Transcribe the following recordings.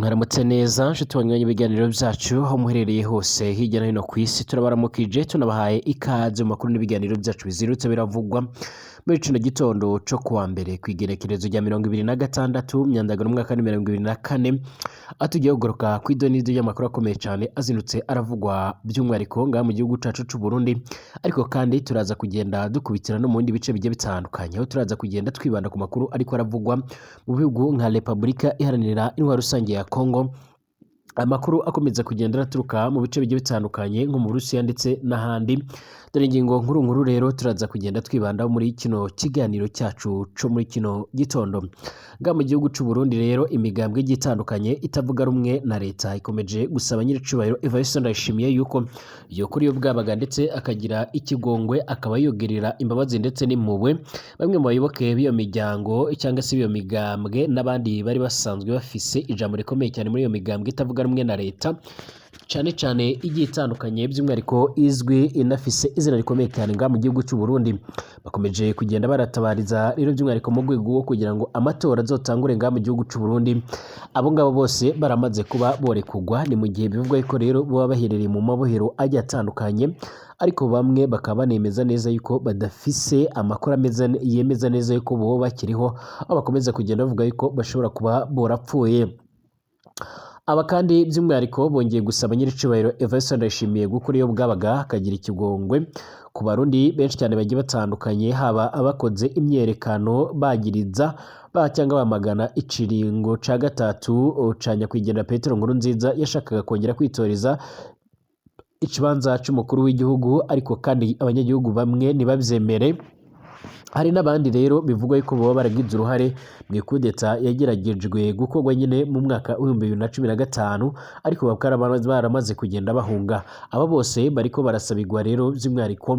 Mwaramutse neza nshuti banywanyi ibiganiro byacu aho muherereye hose hirya no hino ku isi turabaramukije tunabahaye ikaze mu makuru n'ibiganiro byacu bizirutse biravugwa muri kino gitondo cyo kuwa mbere kwigerekerezo rya 26 myandagano umwaka wa 2024 atugiye kugoroka ku idonido y'amakuru akomeye cyane azinutse aravugwa by'umwihariko ngaha mu gihugu cyacu cy'u Burundi ariko kandi turaza kugenda dukubitira no mu bindi bice bigiye bitandukanye aho turaza kugenda twibanda ku makuru ariko aravugwa mu bihugu nka Repubulika Iharanira Intwaro Rusange ya Congo. Amakuru akomeza kugenda araturuka mu bice bigiye bitandukanye nko mu Burusiya ndetse n'ahandi. Dore ingingo nkuru rero turaza kugenda twibanda muri kino kiganiro cyacu cyo muri kino gitondo. Nga mu gihugu cy'u Burundi rero imigambwe igiye itandukanye itavuga rumwe na leta ikomeje gusaba nyiricubahiro Evariste Ndayishimiye yuko yokuri yo bwabaga ndetse akagira ikigongwe akaba yogerera imbabazi ndetse n'impuhwe bamwe mu bayoboke b'iyo miryango cyangwa se b'iyo migambwe n'abandi bari basanzwe bafise ijambo rikomeye cyane muri iyo migambwe itavuga rumwe na leta cyane igiye itandukanye by'umwihariko izwi inafise izina rikomeye cyane nga mu gihugu cy'u Burundi bakomeje kugenda baratabariza rero by'umwihariko mu rwego wo kugira ngo amatora azotangure nga mu gihugu cy'u Burundi. Abo ngabo bose baramaze kuba borekugwa ni mu gihe bivugwa ko rero baba baherereye mu mabohero agiye atandukanye ariko bamwe bakaba banemeza neza yuko badafise amakuru yemeza neza yuko bo bakiriho aho bakomeza kugenda bavuga yuko bashobora kuba borapfuye. Aba kandi by'umwihariko bongeye gusaba nyiricubahiro Evariste Ndayishimiye gukora iyo bwabaga akagira ikigongwe ku barundi benshi cyane bagiye batandukanye haba abakoze imyerekano bagiriza cyangwa bamagana iciringo ca gatatu ca nyakwigendera Petero Nkurunziza yashakaga kongera kwitoreza ikibanza cy'umukuru w'igihugu ariko kandi abanyagihugu bamwe ntibabyemere. Hari n'abandi rero bivugwa yuko baba baragize uruhare mu ikudeta yageragejwe gukorwa nyine mu mwaka wa 2015 ariko bakaba baramaze kugenda bahunga. Aba bose bariko barasabirwa rero by'umwihariko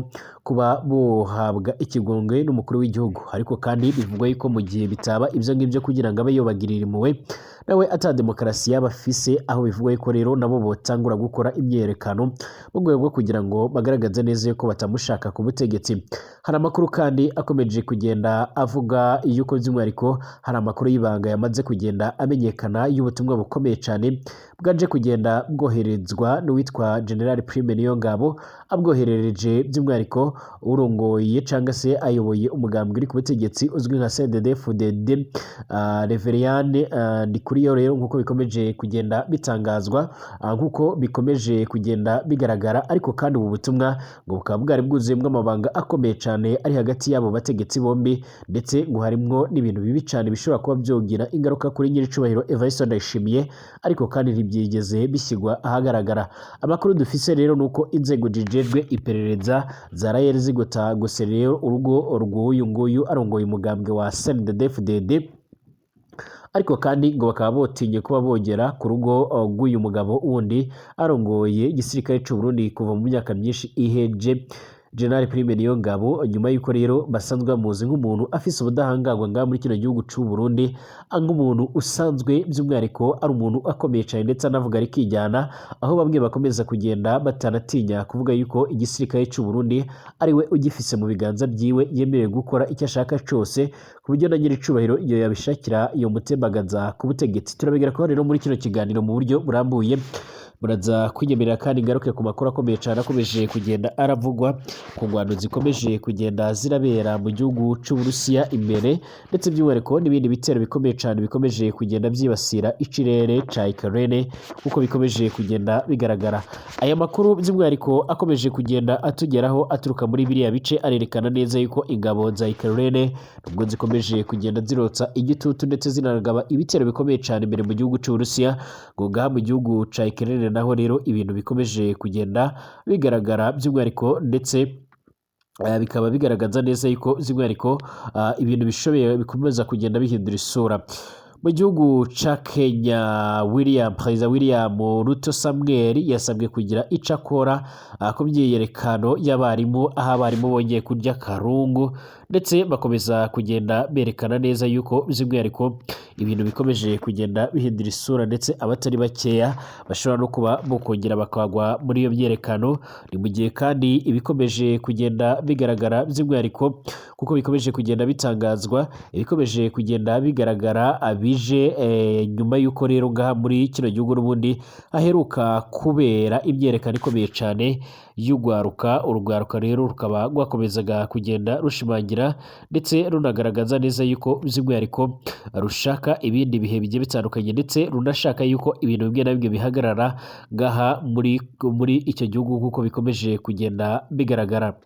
kuba bohabwa ikigongwe n'umukuru w'igihugu ariko kandi bivugwa yuko mu gihe bitaba ibyo ngibyo kugira ngo abe yobagirira impuhwe nawe ata demokarasi yabafise aho bivugwa yuko rero nabo botangura gukora imyerekano mu rwego rwo kugira ngo bagaragaze neza yuko batamushaka ku butegetsi. Hari amakuru kandi akomeje kugenda avuga yuko by'umwihariko hari amakuru y'ibanga yamaze kugenda amenyekana y'ubutumwa bukomeye cyane bwaje kugenda bwoherezwa n'uwitwa General Prime Niyongabo abwoherereje by'umwihariko urongoye cyangwa se ayoboye umugambwe uri ku butegetsi uzwi nka CNDD-FDD Reveriyane Ndikuriyo rero nk'uko bikomeje kugenda bitangazwa nk'uko bikomeje kugenda bigaragara ariko kandi ubu butumwa ngo bukaba bwari bwuzuyemo amabanga akomeye cyane ari hagati y'abo bategetsi bombi ndetse ngo harimwo n'ibintu bibi cyane bishobora kuba byogira ingaruka kuri nyiricubahiro Evariste Ndayishimiye ariko kandi ntibyigeze bishyirwa ahagaragara. Amakuru dufise rero nuko inzego zijejwe iperereza zaraye zigota gusa rero urugo rw'uyu nguyu arongoye umugambwe wa CNDD-FDD ariko kandi ngo bakaba botinye kuba bogera ku rugo rw'uyu mugabo wundi arongoye igisirikare cy'u Burundi kuva mu myaka myinshi iheje General Prime Niyongabo nyuma yuko rero basanzwe bamuzi nk'umuntu afise ubudahangarwa ngaha muri kino gihugu cy'u Burundi nk'umuntu usanzwe by'umwihariko ari umuntu akomeye cyane ndetse anavuga ari kijyana aho bamwe bakomeza kugenda batanatinya kuvuga yuko igisirikare cy'u Burundi ari we ugifise mu biganza byiwe yemerewe gukora icyo ashaka cyose ku buryo na nyiricubahiro iyo yabishakira iyo mutembagaza ku butegetsi. Turabigera ko rero muri kino kiganiro mu buryo burambuye muraza kwiyemerera kandi ingaruke ku makuru akomeye cyane akomeje kugenda aravugwa ku ngwano zikomeje kugenda zirabera mu gihugu cy'u Burusiya imbere ndetse by'umwihariko n'ibindi bitero bikomeye cyane bikomeje kugenda byibasira ikirere ca Ukraine uko bikomeje kugenda bigaragara. Aya makuru by'umwihariko akomeje kugenda atugeraho aturuka muri biriya bice arerekana neza yuko ingabo za Ukraine nubwo zikomeje kugenda zirotsa igitutu ndetse zinagaba ibitero bikomeye cyane imbere mu gihugu cy'u Burusiya ngo ngaha mu gihugu ca Ukraine naho rero ibintu bikomeje kugenda bigaragara by'umwihariko ndetse bikaba bigaragaza neza yuko by'umwihariko ibintu bishoboye bikomeza kugenda bihindura isura. Mu gihugu ca Kenya Perezida William Ruto Samuel yasabwe kugira ico akora ku myiyerekano y'abarimu aho abarimu bongeye kurya karungu ndetse bakomeza kugenda berekana neza yuko by'umwihariko ibintu bikomeje kugenda bihindura isura ndetse abatari bakeya bashobora no kuba bokongera bakagwa muri iyo myerekano. Ni mu gihe kandi ibikomeje kugenda bigaragara by'umwihariko kuko bikomeje kugenda bitangazwa, ibikomeje kugenda bigaragara bije nyuma y'uko rero ngaha muri kino gihugu n'ubundi haheruka kubera imyerekano ikomeye cyane y'urwaruka. Urwaruka rero rukaba rwakomezaga kugenda rushimangira ndetse runagaragaza neza yuko by'umwihariko rushaka ibindi bihe bigiye bitandukanye ndetse runashaka yuko ibintu bimwe na bimwe bihagarara ngaha muri icyo gihugu nk'uko bikomeje kugenda bigaragara.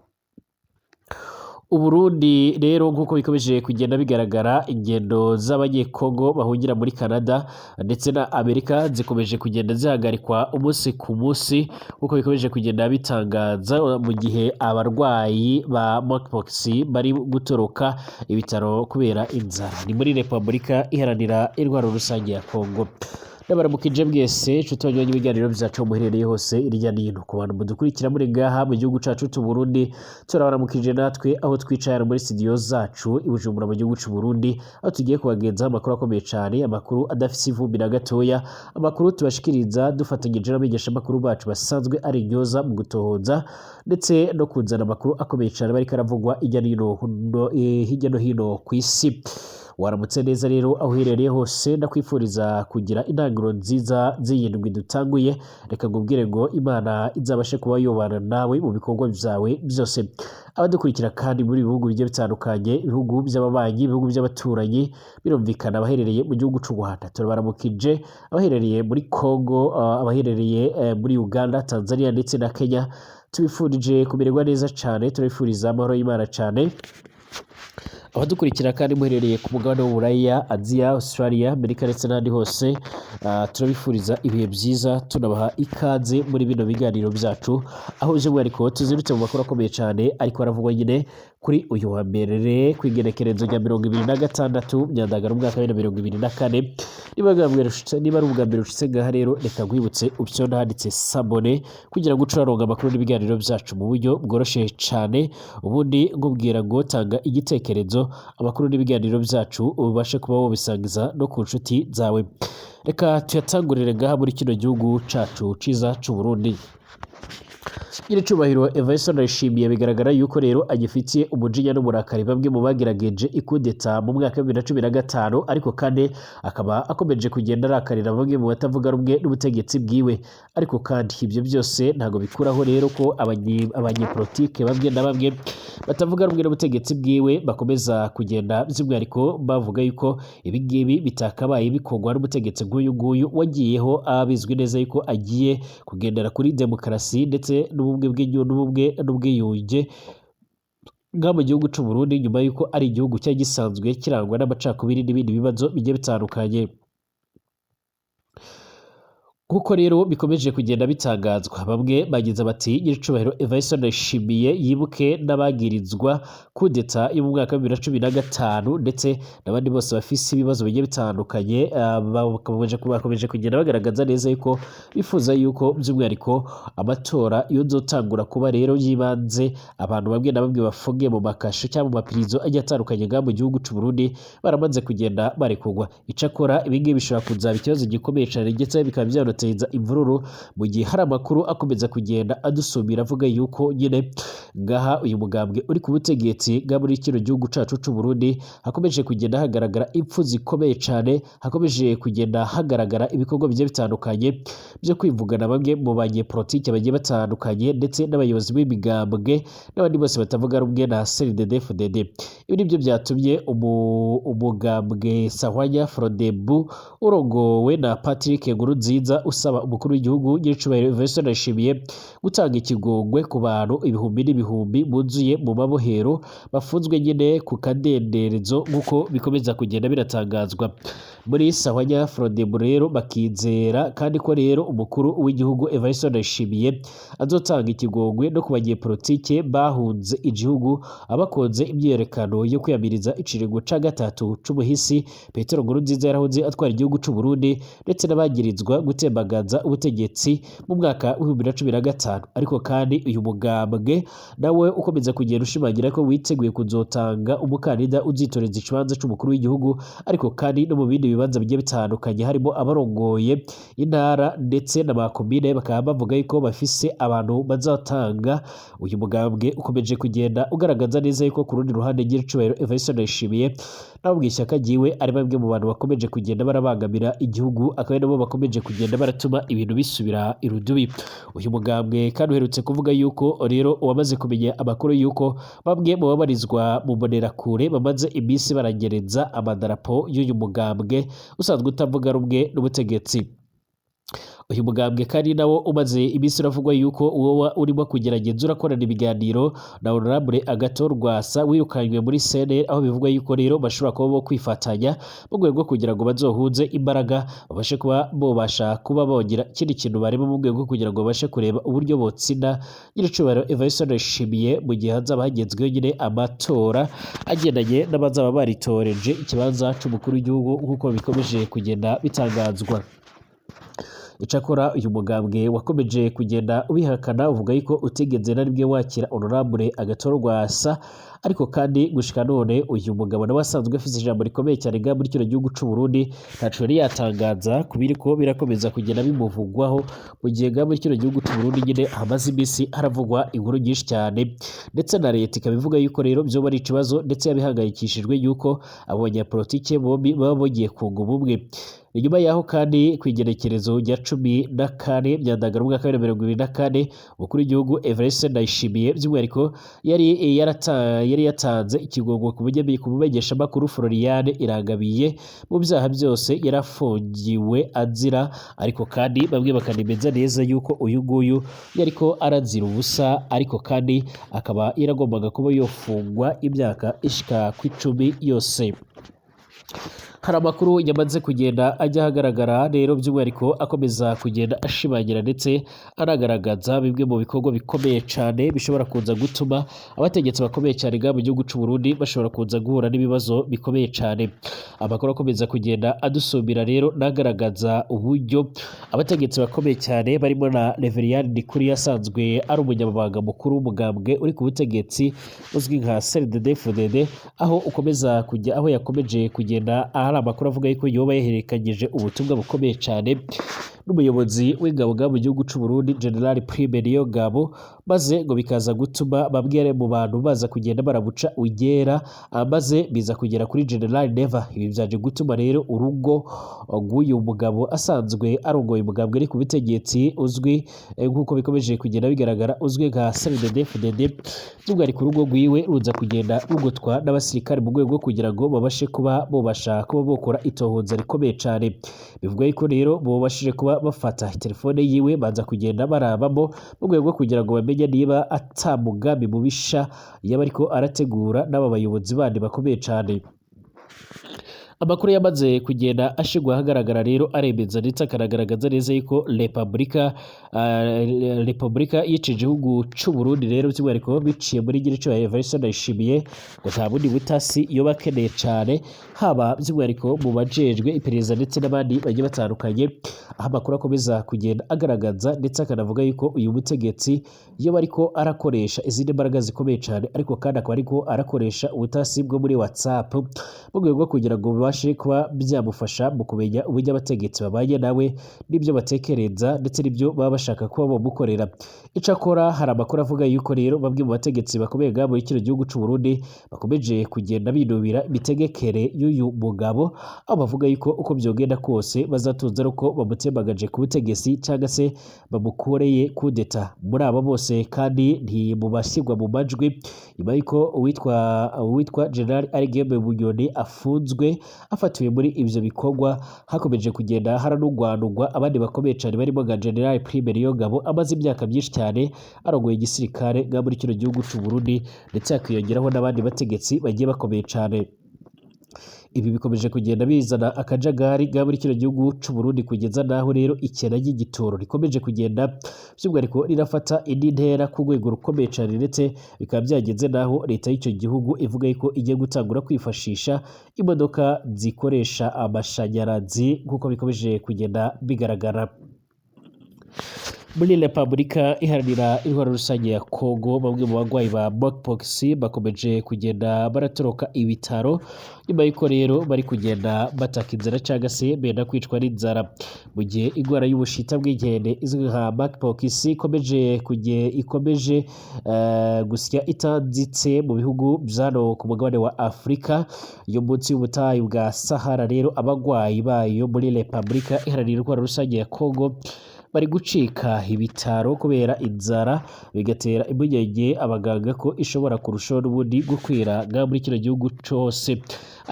Uburundi rero nk'uko bikomeje kugenda bigaragara, ingendo z'abanyekongo bahungira muri Canada ndetse na Amerika zikomeje kugenda zihagarikwa umunsi ku munsi nk'uko bikomeje kugenda bitangaza, mu gihe abarwayi ba monkeypox bari gutoroka ibitaro kubera inzara. Ni muri Repubulika Iharanira Intwaro Rusange ya Kongo. Ndabaramukije mwese nshuti banywanyi b'ibiganiro byacu muherereye hose irya nino, ku bantu mudukurikira muri ngaha mu gihugu cacu c'u Burundi, turabaramukije natwe aho twicaye muri studio zacu i Bujumbura mu gihugu c'u Burundi, aho tugiye kubagenzaho amakuru akomeye cyane, amakuru adafise ivumbi na gatoya, amakuru tubashikiriza dufatanyije n'abigisha amakuru bacu basanzwe ari intyoza mu gutohoza ndetse no kuzana amakuru akomeye cyane bariko aravugwa hirya no hino ku isi. Waramutse neza rero aho uherereye hose, ndakwifuriza kugira intangiriro nziza z'iyindwi dutanguye. Reka ngubwire ngo Imana izabashe kuba yobana nawe mu bikorwa byawe byose. Abadukurikira kandi muri bihugu bigiye bitandukanye, ibihugu by'ababanyi, ibihugu by'abaturanyi, birumvikana abaherereye mu gihugu c'u Rwanda turabaramukije, abaherereye muri Congo, abaherereye muri Uganda, Tanzania ndetse na Kenya, tubifurije kumererwa neza cyane, turabifuriza amahoro y'Imana cyane. Abadukurikira kandi muherereye ku mugabane w'Uburaya, Aziya, Australia, Amerika ndetse n'ahandi hose, turabifuriza ibihe byiza, tunabaha ikaze muri bino biganiro byacu, aho by'umwihariko tuzirutse mu makuru akomeye cyane ariko aravugwa nyine kuri uyu wa mbere ku igenekerezo rya 26 Myandagaro umwaka wa 2024. Niba ari ubwa mbere ushitse ngaha rero, reka nkwibutse option handitse sabone kugira ngo ucuraronga amakuru n'ibiganiro byacu mu buryo bworoshye cyane, ubundi ngubwira ngo tanga igitekerezo, amakuru n'ibiganiro byacu ubashe kuba wobisangiza no ku nshuti zawe. Reka tuyatangurire ngaha muri kino gihugu cacu ciza c'u Burundi. Nyiricubahiro Evariste Ndayishimiye bigaragara yuko rero agifitiye umujinya n'umurakari bamwe mu bagerageje ikudeta mu mwaka wa 2015, ariko kandi akaba akomeje kugenda arakarira bamwe mu batavuga rumwe n'ubutegetsi bwiwe. Ariko kandi ibyo byose ntago bikuraho rero ko abanyepolitike bamwe na bamwe batavuga rumwe n'ubutegetsi bwiwe bakomeza kugenda by'umwihariko bavuga yuko ibi ngibi bitakabaye bikorwa n'ubutegetsi nk'uyu nguyu wagiyeho abizwi neza yuko agiye kugendera kuri demokarasi ndetse n'ubwiyunge nga mu gihugu c'u Burundi, nyuma yuko ari igihugu cyari gisanzwe kirangwa n'amacakubiri n'ibindi bibazo bigiye bitandukanye. Kuko rero bikomeje kugenda bitangazwa, bamwe bagize bati nyiricubahiro Evariste Ndayishimiye yibuke n'abagirizwa kudeta yo mu mwaka wa 2015 ndetse n'abandi bose bafise ibibazo bigiye bitandukanye, bakomeje kugenda bagaragaza neza yuko bifuza yuko by'umwihariko amatora yozotangura kuba rero yibanze abantu bamwe na bamwe bafungiye mu makasho cyangwa mu mapirizo agiye atandukanye nga mu gihugu c'u Burundi baramaze kugenda barekurwa. Icakora ibi ngibi bishobora kuzaba ikibazo gikomeye cyane ndetse bikaba byaroteza imvururu, mu gihe hari amakuru akomeza kugenda adusumira avuga yuko nyine ngaha uyu mugambwe uri ku butegetsi nga muri kino gihugu cacu c'u Burundi hakomeje kugenda hagaragara impfu zikomeye cyane, hakomeje kugenda hagaragara ibikorwa bigiye bitandukanye byo kwivugana bamwe mu banyepolitike bagiye batandukanye ndetse n'abayobozi b'imigambwe n'abandi bose batavuga rumwe na CNDD-FDD. Ibi nibyo byatumye umugambwe Sahwanya Frodebu urongowe na Patrick Nkurunziza usaba umukuru w'igihugu nyiricubahiro Evariste Ndayishimiye gutanga ikigongwe ku bantu ibihumbi n'ibihumbi buzuye mu mabohero bafunzwe nyine ku kadenderezo nk'uko bikomeza kugenda biratangazwa. Muri Sahwanya Frodebu rero bakizera kandi ko rero umukuru w'igihugu Evariste Ndayishimiye azotanga ikigongwe no ku banyepolitike bahunze igihugu abakoze imyerekano yo kwiyamiriza iciringo ca gatatu c'umuhisi Petero Nkurunziza yarahoze atwara igihugu c'u Burundi ndetse n'abagirizwa gutembagaza ubutegetsi mu mwaka wa 2015. Ariko kandi uyu mugambwe nawe ukomeza kugenda ushimangira ko witeguye kuzotanga umukandida uzitoreza ikibanza c'umukuru w'igihugu ariko kandi no mu bindi bibanza bigiye bitandukanye harimo abarongoye intara ndetse n'amakomine bakaba bavuga yuko bafise abantu bazatanga. Uyu mugambwe ukomeje kugenda ugaragaza neza yuko ku rundi ruhande nyir'icubahiro Evariste Ndayishimiye nabo mw'ishyaka ryiwe ari bamwe mu bantu bakomeje kugenda barabangamira igihugu akaba ari nabo bakomeje kugenda baratuma ibintu bisubira irudubi. Uyu mugambwe kandi uherutse kuvuga yuko rero wamaze kumenya amakuru yuko bamwe mu babarizwa mu mbonerakure bamaze iminsi baragereza amadarapo y'uyu mugambwe usanzwe utavuga rumwe n'ubutegetsi. Uyu mugambwe kandi nawo umaze iminsi uravugwa yuko uwo urimo kugerageza urakorana ibiganiro na Honorable Agathon Rwasa wirukanywe muri CNL, aho bivugwa yuko rero bashobora kuba bo kwifatanya mu rwego kugira ngo bazohuze imbaraga babashe kuba bobasha kuba bogira ikindi kintu barimo mu rwego kugira ngo babashe kureba uburyo botsinda nyir'icubahiro Evariste Ndayishimiye mu gihe hazaba hagezweho nyine amatora agendanye n'abazaba baritoreje ikibanza c'umukuru w'igihugu nk'uko bikomeje kugenda bitangazwa. Icakora uyu mugambwe wakomeje kugenda ubihakana uvuga yuko utigeze na rimwe wakira Honorable Agathon Rwasa, ariko kandi gushika none uyu mugabo nawe asanzwe afise ijambo rikomeye cyane nga muri kino gihugu c'u Burundi ntaco yari yatangaza kubiriko birakomeza kugenda bimuvugwaho mu gihe nga muri kino gihugu c'u Burundi nyine hamaze iminsi haravugwa inkuru nyinshi cyane ndetse na leta ikaba ivuga yuko rero vyoba ari ikibazo ndetse yabihangayikishijwe yuko abo banyapolitike bombi baba bagiye kunga ubumwe. Inyuma yaho kandi kw'igenekerezo rya 14 Myandagaro mu mwaka wa 2024 umukuru w'igihugu Evariste Ndayishimiye by'umwihariko yari yatanze ikigongo ku mumenyeshamakuru Floriane Irangabiye mu byaha byose yarafungiwe azira, ariko kandi bamwe bakanemeza neza yuko uyu nguyu yariko arazira ubusa, ariko kandi akaba yaragombaga kuba yofungwa imyaka ishika ku 10 yose. Hari amakuru yamaze kugenda ajya ahagaragara rero by'umwihariko akomeza kugenda ashimangira ndetse anagaragaza bimwe mu bikorwa bikomeye cyane bishobora kuza gutuma abategetsi bakomeye cyane mu gihugu cy'u Burundi bashobora kuza guhura n'ibibazo bikomeye cyane. Amakuru akomeza kugenda adusumira rero nagaragaza uburyo abategetsi bakomeye cyane barimo na Reverien Ndikuri yasanzwe ari umunyamabanga mukuru w'umugambwe uri ku butegetsi uzwi nka CNDD-FDD, aho yakomeje kugenda amakuru avuga yuko yoba yaherekanyije ubutumwa bukomeye cyane n'umuyobozi w'ingabo mu gihugu cy'u Burundi General Prime Niyongabo, maze ngo bikaza gutuma bamwe mu bantu baza kugenda barabuca ugera, maze biza kugera kuri General Neva. Ibi byaje gutuma rero urugo rw'uyu mugabo asanzwe arongoye umugambwe ari ku butegetsi uzwi nk'uko bikomeje kugenda bigaragara uzwi nka CNDD-FDD, by'umwihariko urugo rwiwe ruza kugenda rugotwa n'abasirikare mu rwego kugira ngo babashe kuba bokora itohoza rikomeye cyane. Bivuga yuko rero bobashije kuba bafata telefone yiwe baza kugenda barabamo mu rwego kugira ngo bamenye niba atamugambi mubisha yaba ariko arategura n'aba bayobozi bandi bakomeye cyane. Amakuru yamaze kugenda ashigwa ahagaragara rero aremeza ndetse akanagaragaza neza yuko Repubulika y'ico gihugu c'u Burundi rero by'umwihariko biciye muri nyir'icubahiro Evariste Ndayishimiye ngo nta bundi butasi yoba akeneye cane, haba by'umwihariko mu bajejwe iperereza ndetse n'abandi bagiye batandukanye. Aho amakuru akomeza kugenda agaragaza ndetse akanavuga yuko uyu mutegetsi yoba ariko arakoresha izindi mbaraga zikomeye cane, ariko kandi akaba ariko arakoresha ubutasi bwo muri WhatsApp mu rwego kugira ngo bibashe kuba byamufasha mu kumenya uburyo abategetsi babanye nawe n'ibyo batekereza ndetse n'ibyo baba bashaka kuba bamukorera. Icakora hari amakuru avuga yuko rero bamwe mu bategetsi bakomeye muri kino gihugu c'u Burundi bakomeje kugenda binubira imitegekere y'uyu mugabo, aho bavuga yuko uko byogenda kose bazatuza uko bamutembagaje ku butegetsi cyangwa se bamukoreye kudeta. Muri aba bose kandi ntibubashyirwa mu majwi nyuma yuko uwitwa General Arigeme Bunyoni afunzwe afatiwe muri ivyo bikorwa. Hakomeje kugenda haranugwanugwa abandi bakomeye cyane barimo nka General Prime Niyongabo amaze imyaka myinshi cyane arongoye igisirikare muri kino gihugu c'u Burundi, ndetse hakiyongeraho n'abandi bategetsi bagiye bakomeye cyane. Ibi bikomeje kugenda bizana akajagari muri kino gihugu c'u Burundi kugeza naho rero ikena ry'igitoro rikomeje kugenda by'umwihariko rirafata indi ntera ku rwego rukomeye cyane, ndetse bikaba byageze naho leta y'icyo gihugu ivuga yuko igiye gutangura kwifashisha imodoka zikoresha amashanyarazi nk'uko bikomeje kugenda bigaragara. muri Repubulika Iharanira Intwaro Rusange ya Kongo bamwe mu bagwayi ba monkeypox bakomeje kugenda baratoroka ibitaro nyuma y'uko rero bari kugenda bataka inzara cyangwa se benda kwicwa n'inzara mu gihe indwara y'ubushita bw'inkende izwi nka monkeypox ikomeje gusya itanzitse mu bihugu byano ku mugabane wa Afurika yo munsi y'ubutayu bwa Sahara. Rero abagwayi bayo muri Repubulika Iharanira Intwaro Rusange ya Kongo bari gucika ibitaro kubera inzara, bigatera impungenge abaganga ko ishobora kurushaho n'ubundi gukwira muri kino gihugu cyose.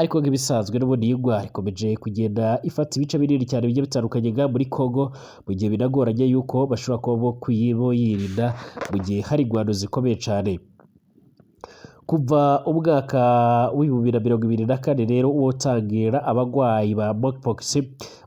Ariko nk'ibisanzwe n'ubundi iyi ndwara ikomeje kugenda ifata ibice binini cyane bigiye bitandukanye muri Kongo, mu gihe binagoranye yuko bashobora kuba kuyirinda mu gihe hari ingwano zikomeye cyane. Kuva umwaka w'ibihumbi bibiri na mirongo ibiri na kane rero wotangira abagwayi ba monkeypox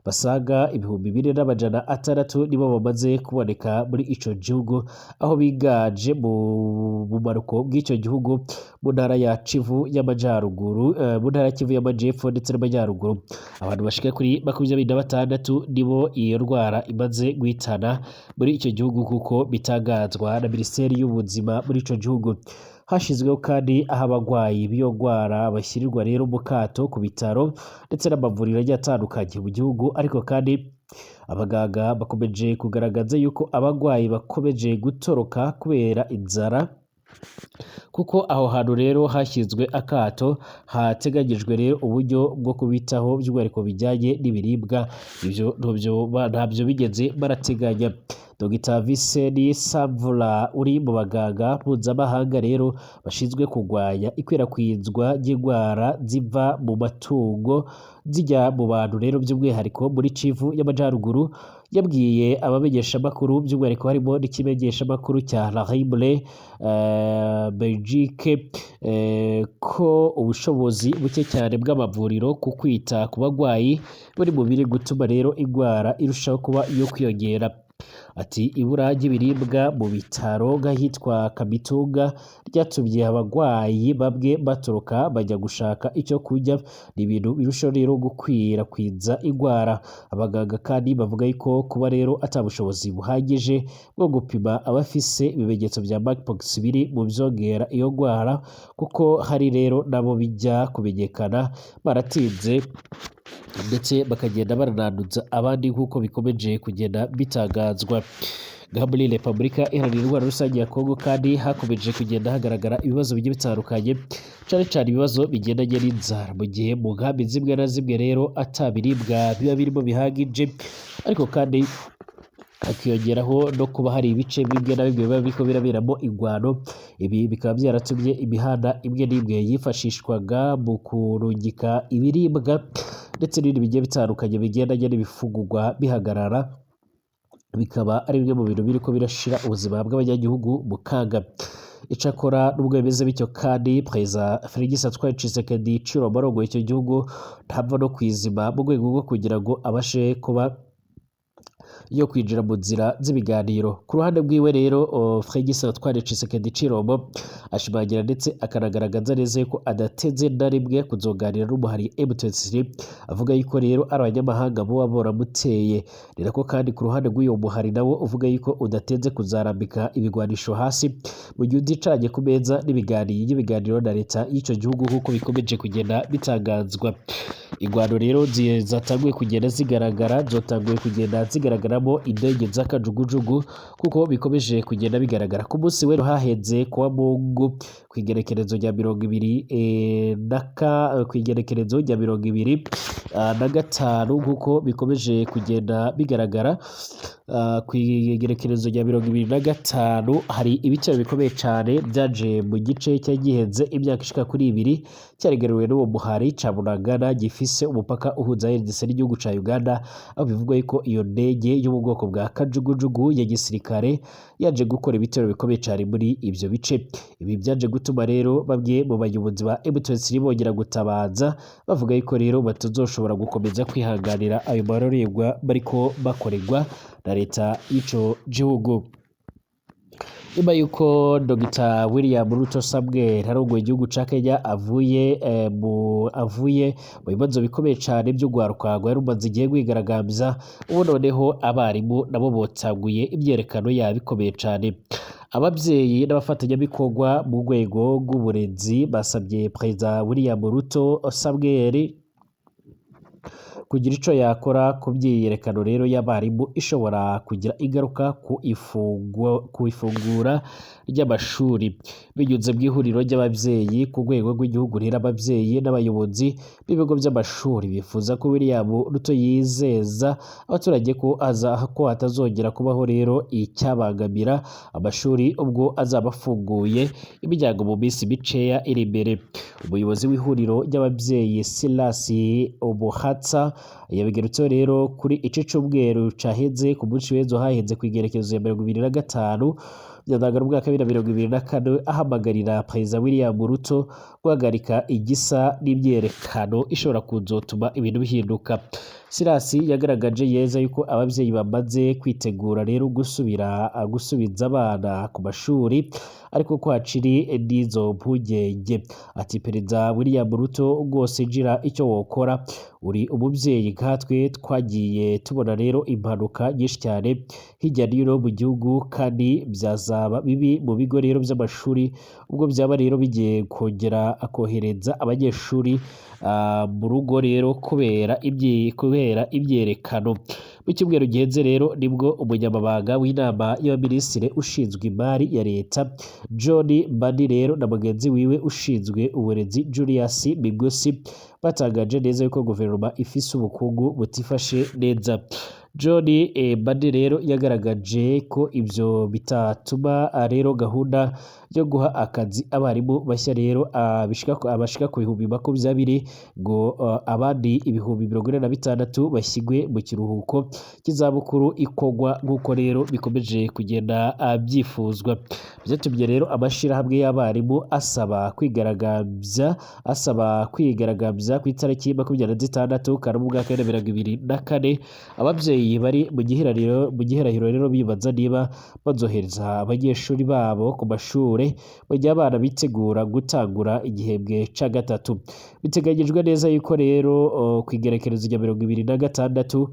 basaga 2,600 nibo bamaze kuboneka muri ico gihugu, aho bigaje mu bumanuko bw'icyo gihugu mu ntara ya Kivu y'Amajyaruguru, mu ntara ya Kivu y'Amajyepfo ndetse n'Amajyaruguru. Abantu bashika kuri 26 nibo iyo ndwara imaze guhitana muri icyo gihugu kuko bitangazwa na Minisiteri y'Ubuzima muri ico gihugu. Hashizweho kandi aho abagwayi b'iyo ndwara bashyirirwa rero mu kato ku bitaro ndetse n'amavuriro agiye atandukanye mu gihugu. Ariko kandi abaganga bakomeje kugaragaza yuko abagwayi bakomeje gutoroka kubera inzara, kuko aho hantu rero hashyizwe akato hateganyijwe rero uburyo bwo kubitaho by'umwihariko bijyanye n'ibiribwa. Ibyo ntabyo bigeze barateganya. Dr Vincent Savula uri mu baganga mpuzamahanga rero bashinzwe kurwanya ikwirakwizwa ry'indwara ziva mu matungo zijya mu bantu rero by'umwihariko muri Kivu y'Amajyaruguru, yabwiye abamenyeshamakuru by'umwihariko harimo n'ikimenyeshamakuru cya La Libre Belgique ko ubushobozi buke cyane bw'amavuriro ku kwita ku bagwayi buri mu biri gutuma rero indwara irushaho kuba iyo kwiyongera. Ati ibura ry'ibiribwa mu bitaro nk'ahitwa Kamitunga ryatumye abagwayi bamwe batoroka bajya gushaka icyo kurya, ni ibintu birushaho rero gukwirakwiza indwara. Abaganga kandi bavuga ko kuba rero atabushobozi buhagije bwo gupima abafise ibimenyetso bya monkeypox biri mu byongera iyo ndwara, kuko hari rero nabo bijya kumenyekana baratinze ndetse bakagenda barananduza abandi nk'uko bikomeje kugenda bitangazwa. Muri Repubulika Iharanira Intwaro Rusange ya Kongo kandi hakomeje kugenda hagaragara ibibazo bigiye bitandukanye, cyane cyane ibibazo bigendanye n'inzara, mu gihe mu nkambi zimwe na zimwe rero atabiribwa biba birimo bihagije. Ariko kandi hakiyongeraho no kuba hari ibice bimwe na bimwe biba biriko biraberamo ingwano. Ibi bikaba byaratumye imihanda imwe n'imwe yifashishwaga mu kurungika ibiribwa ndetse n'ibindi bigiye bitandukanye bigendanye n'ibifungurwa bihagarara, bikaba ari bimwe mu bintu biriko birashira ubuzima bw'abanyagihugu mu kaga. Icakora nubwo bimeze bityo kandi Perezida Félix Antoine Tshisekedi Tshilombo arongoye icyo gihugu ntava no kwizima mu rwego rwo kugira ngo abashe kuba yo kwinjira mu nzira z'ibiganiro. Ku ruhande rwiwe rero Félix Antoine Tshisekedi Tshilombo ashimangira ndetse akanagaragaza neza ko adateze na rimwe kuzoganira n'umuhari M23, avuga yuko rero ari abanyamahanga bo boramuteye. Ni nako kandi ku ruhande rw'uyo muhari nawo uvuga yuko udateze kuzarambika ibigwanisho hasi mu gihe udicanye ku meza n'ibiganiro na leta y'icyo gihugu nk'uko bikomeje kugenda bitangazwa. Ingwano rero zatanguye kugenda zotanguye kugenda zigaragaramo indege z'akajugujugu, kuko bikomeje kugenda bigaragara. Ku munsi w'ejo haheze kuwa Mungu ku igerekerezo rya 2025 nk'uko bikomeje kugenda bigaragara. Ku igerekerezo rya 2025 hari ibiciro bikomeye cyane byaje mu gice cyagihenze imyaka ishika kuri 2 cyaregerewe n'uwo muhari ca Bunagana gifise umupaka uhuza RDC n'igihugu ca Uganda, aho bivugwa ko iyo ndege yo mu bwoko bwa kajugujugu ya gisirikare yaje gukora ibitero bikomeye cyane muri ibyo bice. Ibi byaje gutuma rero bamwe mu bayobozi ba M23 bongera gutabaza bavuga ko rero batazoshobora gukomeza kwihanganira ayo marorerwa bariko bakorerwa na leta y'ico gihugu. nyuma yuko Dr William Ruto Samuel arongoye igihugu ca Kenya avuye mu bibazo bikomeye cane vy'ugwaruka rwari rumaze igihe rwigaragambya, ubu noneho abarimu nabo botaguye imyerekano yabo ikomeye cane. Abavyeyi n'abafatanyabikorwa mu rwego rw'uburezi basabye Perezida William Ruto Samuel kugira ico yakora ku myiyerekano rero y'abarimu ishobora kugira ingaruka ku ifungura ry'amashuri, binyuze mw'ihuriro ry'abavyeyi ku rwego rw'igihugu. Rero abavyeyi n'abayobozi b'ibigo vy'amashuri bifuza ko William Ruto yizeza abaturage ko hatazongera kubaho rero icyabangamira amashuri ubwo azaba afunguye imiryango mu minsi mikeya iri imbere. Umuyobozi w'ihuriro ry'abavyeyi Silas Obuhatsa yabigarutseho rero kuri ico cumweru caheze ku munsi w'ejo haheze kw'igerekezo ya 25 Nyandagara umwaka wa 2024, ahamagarira Perezida William Ruto guhagarika igisa n'imyerekano ishobora kuzotuma ibintu bihinduka. Silas yagaragaje yeza yuko abavyeyi bamaze kwitegura rero gusubiza abana ku mashuri, ariko ko haciri n'izo mpungenge. Ati Perezida William Ruto rwose gira icyo wokora, uri umuvyeyi nkatwe, twagiye tubona rero impanuka nyinshi cyane hirya no hino mu gihugu, kandi byazaba bibi mu bigo rero vy'amashuri ubwo byaba rero bigiye kongera akohereza abanyeshuri mu rugo rero kubera imyerekano. Mu cyumweru giheze rero nibwo umunyamabanga w'inama y'abaminisitiri ushinzwe imari ya leta John Mbadi rero na mugenzi wiwe ushinzwe uburezi Julius Migosi batangaje neza yuko guverinoma ifise ubukungu butifashe neza. John Mbadi rero yagaragaje ko ivyo bitatuma rero gahunda yo guha akazi abarimu bashya rero abashika ku 2020 ngo abandi 46 bashyigwe mu kiruhuko cy'izabukuru ikogwa nk'uko rero bikomeje kugenda byifuzwa. Byatumye rero amashirahamwe y'abarimu asaba kwigaragambya ku itariki 26 Kanama umwaka wa 2024. Abavyeyi bari mu gihirahiro rero bibaza niba bazohereza abanyeshuri babo ku mashuri mu gihe abana bitegura gutangura igihembwe ca gatatu. Biteganyijwe neza yuko rero ku igerekerezo rya 26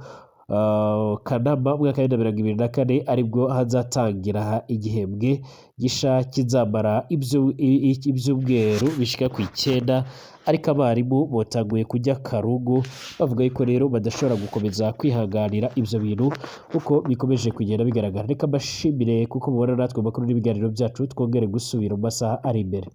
Kanama umwaka wa 2024 aribwo hazatangira igihembwe gisha kizamara ivyumweru bishika ku 9, ariko abarimu botaguye kujya karugu bavuga yuko rero badashobora gukomeza kwihanganira ivyo bintu kuko bikomeje kugenda bigaragara. Reka mbashimire kuko mubona natwe makuru n'ibiganiro byacu twongere gusubira mu masaha ari imbere.